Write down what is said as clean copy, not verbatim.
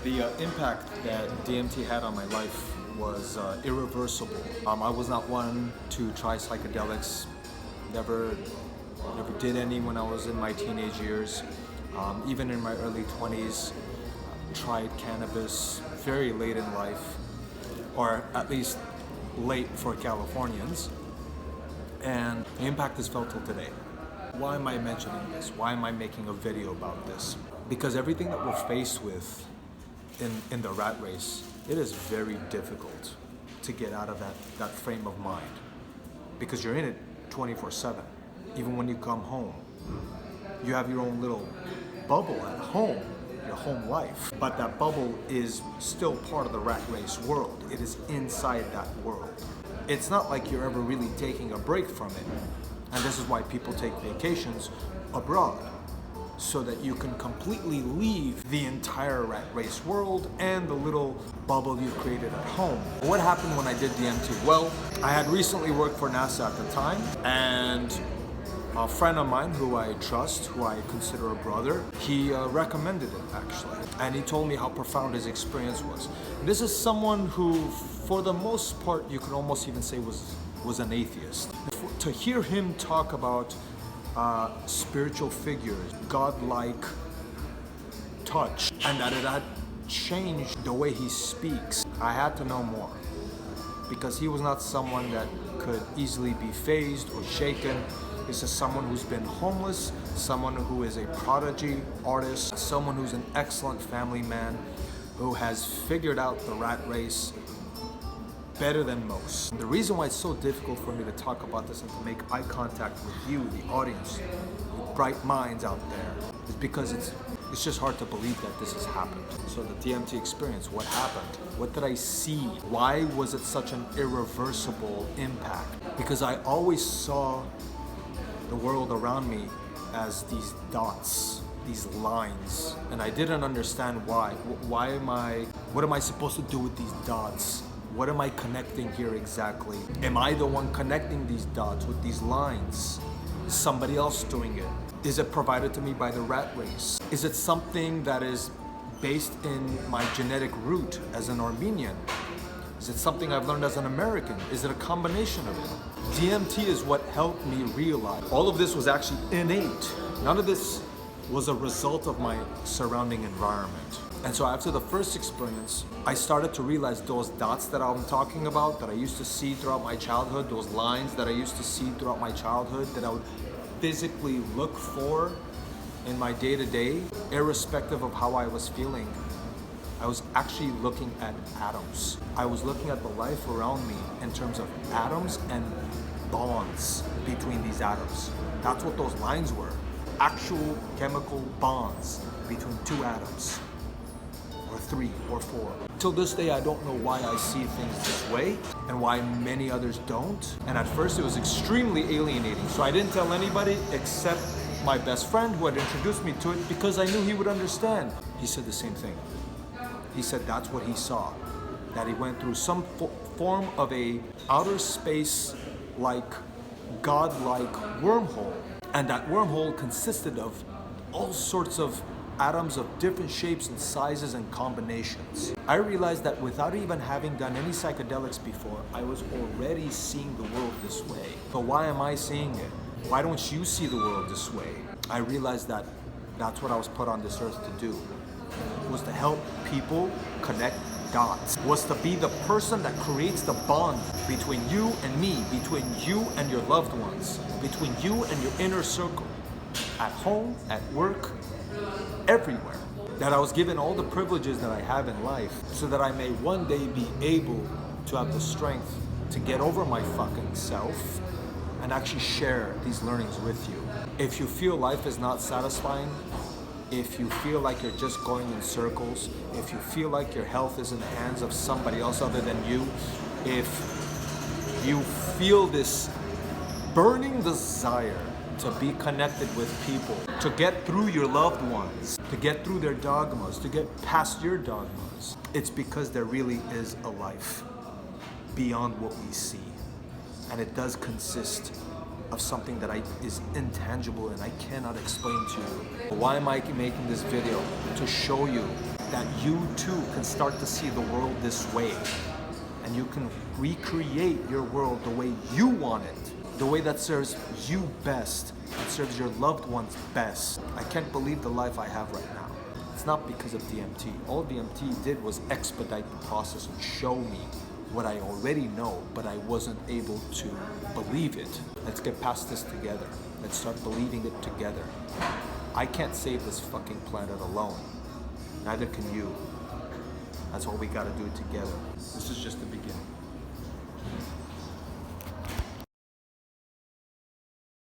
The impact that DMT had on my life was irreversible. I was not one to try psychedelics. Never did any when I was in my teenage years. Even in my early 20s, tried cannabis very late in life, or at least late for Californians. And the impact is felt till today. Why am I mentioning this? Why am I making a video about this? Because everything that we're faced with in the rat race, it is very difficult to get out of that frame of mind, because you're in it 24/7. Even when you come home, you have your own little bubble at home, your home life, but that bubble is still part of the rat race world. It is inside that world. It's not like you're ever really taking a break from it, and this is why people take vacations abroad, so that you can completely leave the entire rat race world and the little bubble you've created at home. What happened when I did DMT? Well, I had recently worked for NASA at the time, and a friend of mine who I trust, who I consider a brother, he recommended it actually. And he told me how profound his experience was. This is someone who, for the most part, you could almost even say was an atheist. To hear him talk about spiritual figures, godlike touch, and that it had changed the way he speaks, I had to know more, because he was not someone that could easily be fazed or shaken. This is someone who's been homeless, someone who is a prodigy artist, someone who's an excellent family man, who has figured out the rat race better than most. The reason why it's so difficult for me to talk about this and to make eye contact with you, the audience, with bright minds out there, is because it's just hard to believe that this has happened. So the DMT experience, what happened? What did I see? Why was it such an irreversible impact? Because I always saw the world around me as these dots, these lines, and I didn't understand why. What am I supposed to do with these dots? What am I connecting here exactly? Am I the one connecting these dots with these lines? Is somebody else doing it? Is it provided to me by the rat race? Is it something that is based in my genetic root as an Armenian? Is it something I've learned as an American? Is it a combination of it? DMT is what helped me realize all of this was actually innate. None of this was a result of my surrounding environment. And so after the first experience, I started to realize those dots that I'm talking about, that I used to see throughout my childhood, those lines that I used to see throughout my childhood, that I would physically look for in my day-to-day, irrespective of how I was feeling. I was actually looking at atoms. I was looking at the life around me in terms of atoms and bonds between these atoms. That's what those lines were. Actual chemical bonds between two atoms, or three, or four. Till this day, I don't know why I see things this way and why many others don't. And at first it was extremely alienating. So I didn't tell anybody except my best friend who had introduced me to it, because I knew he would understand. He said the same thing. He said that's what he saw, that he went through some form of a outer space like godlike wormhole. And that wormhole consisted of all sorts of atoms of different shapes and sizes and combinations. I realized that without even having done any psychedelics before, I was already seeing the world this way. But why am I seeing it? Why don't you see the world this way? I realized that that's what I was put on this earth to do, was to help people connect dots, was to be the person that creates the bond between you and me, between you and your loved ones, between you and your inner circle, at home, at work, everywhere. That I was given all the privileges that I have in life so that I may one day be able to have the strength to get over my fucking self and actually share these learnings with you. If you feel life is not satisfying, if you feel like you're just going in circles, if you feel like your health is in the hands of somebody else other than you, if you feel this burning desire to be connected with people, to get through your loved ones, to get through their dogmas, to get past your dogmas, it's because there really is a life beyond what we see. And it does consist of something that is intangible and I cannot explain to you. Why am I making this video? To show you that you too can start to see the world this way. And you can recreate your world the way you want it, the way that serves you best, that serves your loved ones best. I can't believe the life I have right now. It's not because of DMT. All DMT did was expedite the process and show me what I already know, but I wasn't able to believe it. Let's get past this together. Let's start believing it together. I can't save this fucking planet alone. Neither can you. That's what we gotta do together. This is just the beginning.